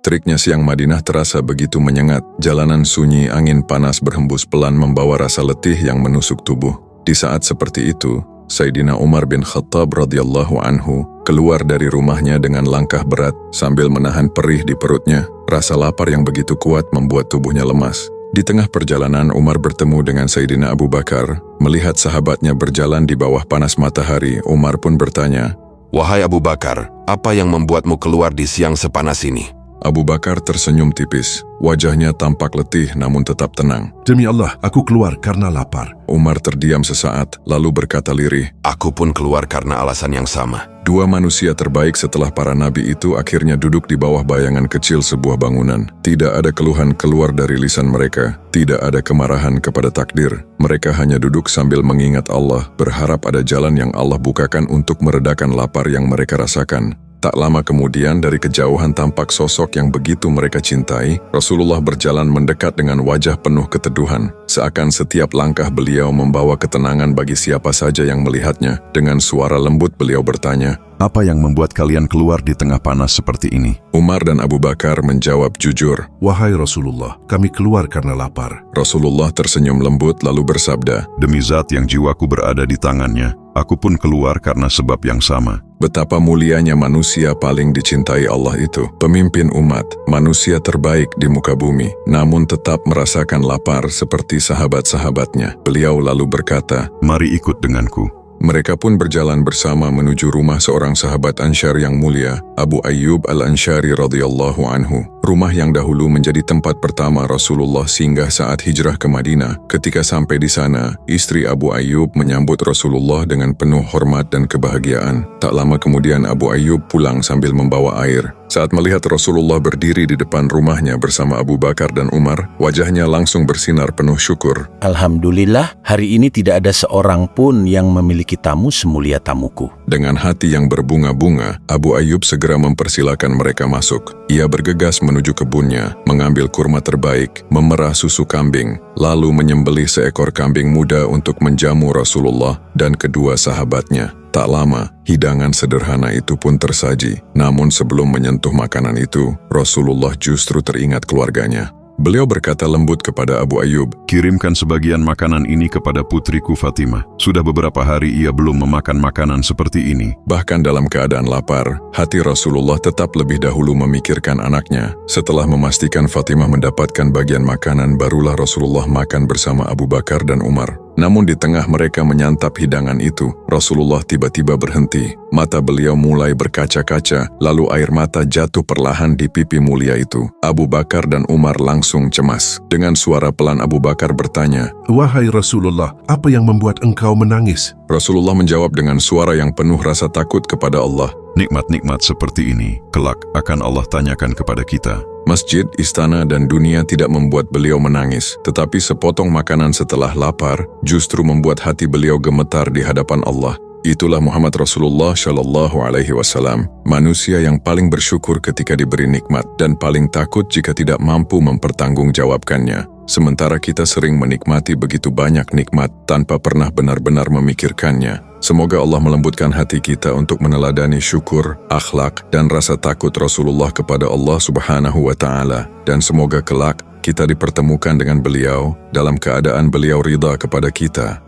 Teriknya siang Madinah terasa begitu menyengat. Jalanan sunyi, angin panas berhembus pelan membawa rasa letih yang menusuk tubuh. Di saat seperti itu, Sayyidina Umar bin Khattab radhiyallahu anhu keluar dari rumahnya dengan langkah berat sambil menahan perih di perutnya. Rasa lapar yang begitu kuat membuat tubuhnya lemas. Di tengah perjalanan, Umar bertemu dengan Sayyidina Abu Bakar. Melihat sahabatnya berjalan di bawah panas matahari, Umar pun bertanya, "Wahai Abu Bakar, apa yang membuatmu keluar di siang sepanas ini?" Abu Bakar tersenyum tipis. Wajahnya tampak letih namun tetap tenang. "Demi Allah, aku keluar karena lapar." Umar terdiam sesaat, lalu berkata lirih, "Aku pun keluar karena alasan yang sama." Dua manusia terbaik setelah para nabi itu akhirnya duduk di bawah bayangan kecil sebuah bangunan. Tidak ada keluhan keluar dari lisan mereka. Tidak ada kemarahan kepada takdir. Mereka hanya duduk sambil mengingat Allah, berharap ada jalan yang Allah bukakan untuk meredakan lapar yang mereka rasakan. Tak lama kemudian dari kejauhan tampak sosok yang begitu mereka cintai. Rasulullah berjalan mendekat dengan wajah penuh keteduhan. Seakan setiap langkah beliau membawa ketenangan bagi siapa saja yang melihatnya. Dengan suara lembut beliau bertanya, "Apa yang membuat kalian keluar di tengah panas seperti ini?" Umar dan Abu Bakar menjawab jujur. "Wahai Rasulullah, kami keluar karena lapar." Rasulullah tersenyum lembut lalu bersabda, "Demi zat yang jiwaku berada di tangannya, aku pun keluar karena sebab yang sama." Betapa mulianya manusia paling dicintai Allah itu. Pemimpin umat, manusia terbaik di muka bumi, namun tetap merasakan lapar seperti sahabat-sahabatnya. Beliau lalu berkata, "Mari ikut denganku." Mereka pun berjalan bersama menuju rumah seorang sahabat Ansyar yang mulia, Abu Ayyub al-Ansyari radhiyallahu anhu. Rumah yang dahulu menjadi tempat pertama Rasulullah singgah saat hijrah ke Madinah. Ketika sampai di sana, istri Abu Ayyub menyambut Rasulullah dengan penuh hormat dan kebahagiaan. Tak lama kemudian Abu Ayyub pulang sambil membawa air. Saat melihat Rasulullah berdiri di depan rumahnya bersama Abu Bakar dan Umar, wajahnya langsung bersinar penuh syukur. "Alhamdulillah, hari ini tidak ada seorang pun yang memiliki tamu semulia tamuku." Dengan hati yang berbunga-bunga, Abu Ayyub segera mempersilakan mereka masuk. Ia bergegas menuju kebunnya, mengambil kurma terbaik, memerah susu kambing, lalu menyembelih seekor kambing muda untuk menjamu Rasulullah dan kedua sahabatnya. Tak lama, hidangan sederhana itu pun tersaji. Namun sebelum menyentuh makanan itu, Rasulullah justru teringat keluarganya. Beliau berkata lembut kepada Abu Ayyub, "Kirimkan sebagian makanan ini kepada putriku Fatimah. Sudah beberapa hari ia belum memakan makanan seperti ini." Bahkan dalam keadaan lapar, hati Rasulullah tetap lebih dahulu memikirkan anaknya. Setelah memastikan Fatimah mendapatkan bagian makanan, barulah Rasulullah makan bersama Abu Bakar dan Umar. Namun di tengah mereka menyantap hidangan itu, Rasulullah tiba-tiba berhenti. Mata beliau mulai berkaca-kaca, lalu air mata jatuh perlahan di pipi mulia itu. Abu Bakar dan Umar langsung cemas. Dengan suara pelan Abu Bakar bertanya, "Wahai Rasulullah, apa yang membuat engkau menangis?" Rasulullah menjawab dengan suara yang penuh rasa takut kepada Allah, "Nikmat-nikmat seperti ini, kelak akan Allah tanyakan kepada kita." Masjid, istana, dan dunia tidak membuat beliau menangis, tetapi sepotong makanan setelah lapar justru membuat hati beliau gemetar di hadapan Allah. Itulah Muhammad Rasulullah Shallallahu Alaihi Wasallam, manusia yang paling bersyukur ketika diberi nikmat dan paling takut jika tidak mampu mempertanggungjawabkannya. Sementara kita sering menikmati begitu banyak nikmat tanpa pernah benar-benar memikirkannya. Semoga Allah melembutkan hati kita untuk meneladani syukur, akhlak, dan rasa takut Rasulullah kepada Allah Subhanahu wa Ta'ala. Dan semoga kelak kita dipertemukan dengan beliau dalam keadaan beliau ridha kepada kita.